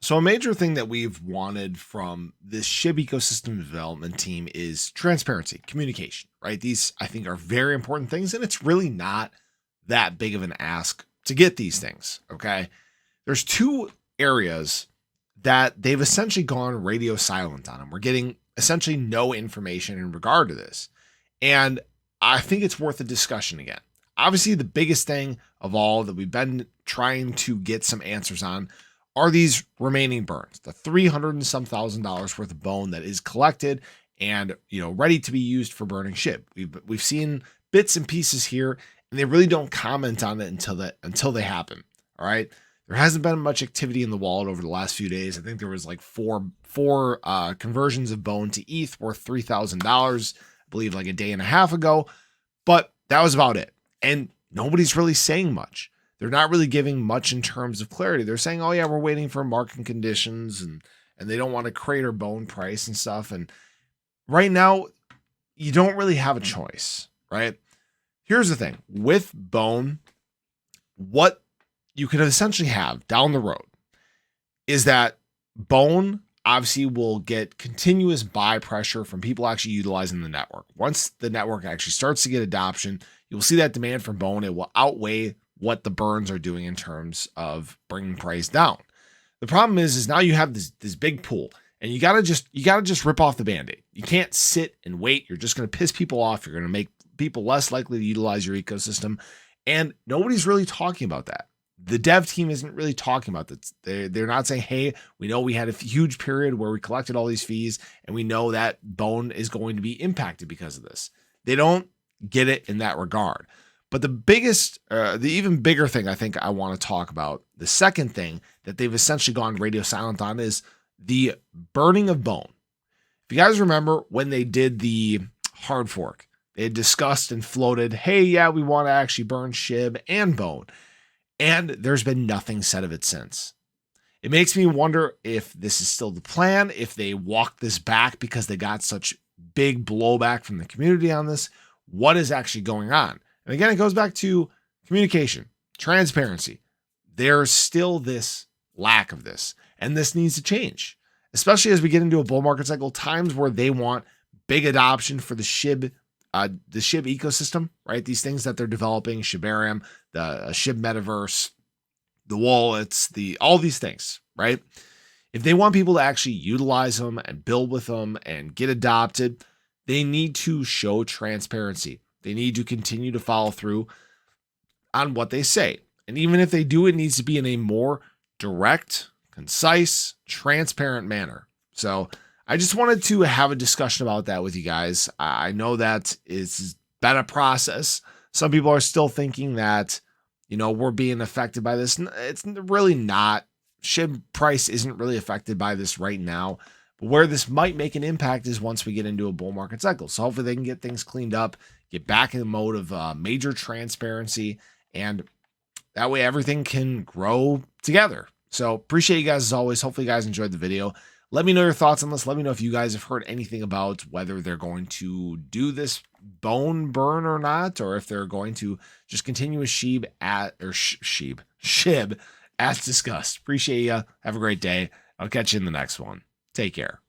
So, a major thing that we've wanted from this SHIB ecosystem development team is transparency, communication, right? These, I think, are very important things, and it's really not that big of an ask to get these things. Okay. There's two areas that they've essentially gone radio silent on, and we're getting essentially no information in regard to this. And I think it's worth a discussion again. Obviously, the biggest thing of all that we've been trying to get some answers on are these remaining burns, the 300 and some $1,000s worth of bone that is collected and ready to be used for burning ship. We've seen bits and pieces here, and they really don't comment on it until they happen. All right. There hasn't been much activity in the wallet over the last few days. I think there was like four conversions of bone to ETH worth $3,000, I believe like a day and a half ago, but that was about it. And nobody's really saying much. They're not really giving much in terms of clarity. They're saying, oh yeah, we're waiting for market conditions and they don't want to crater bone price and stuff. And right now, you don't really have a choice, right? Here's the thing with bone, what you could essentially have down the road is that bone obviously will get continuous buy pressure from people actually utilizing the network. Once the network actually starts to get adoption, you'll see that demand for bone. It will outweigh what the burns are doing in terms of bringing price down. The problem is now you have this big pool, and you gotta just rip off the band-aid. You can't sit and wait. You're just gonna piss people off. You're gonna make people less likely to utilize your ecosystem, and nobody's really talking about that. The dev team isn't really talking about this. They're not saying, hey, we know we had a huge period where we collected all these fees, and we know that bone is going to be impacted because of this. They don't get it in that regard. But the even bigger thing I think I want to talk about, the second thing that they've essentially gone radio silent on is the burning of bone. If you guys remember when they did the hard fork, they had discussed and floated, hey, yeah, we want to actually burn shib and bone. And there's been nothing said of it since. It makes me wonder if this is still the plan, if they walked this back because they got such big blowback from the community on this. What is actually going on? And again, it goes back to communication, transparency. There's still this lack of this, and this needs to change, especially as we get into a bull market cycle, times where they want big adoption for the shib ecosystem, right? These things that they're developing, shibarium, the shib metaverse, the wallets, all these things, right? If they want people to actually utilize them and build with them and get adopted, they need to show transparency. They need to continue to follow through on what they say. And even if they do, it needs to be in a more direct, concise, transparent manner. So I just wanted to have a discussion about that with you guys. I know that it's been a process. Some people are still thinking that, we're being affected by this. It's really not. SHIB price isn't really affected by this right now. But where this might make an impact is once we get into a bull market cycle. So hopefully they can get things cleaned up, get back in the mode of major transparency, and that way everything can grow together. So appreciate you guys as always. Hopefully you guys enjoyed the video. Let me know your thoughts on this. Let me know if you guys have heard anything about whether they're going to do this bone burn or not, or if they're going to just continue with shib as discussed. Appreciate you. Have a great day. I'll catch you in the next one. Take care.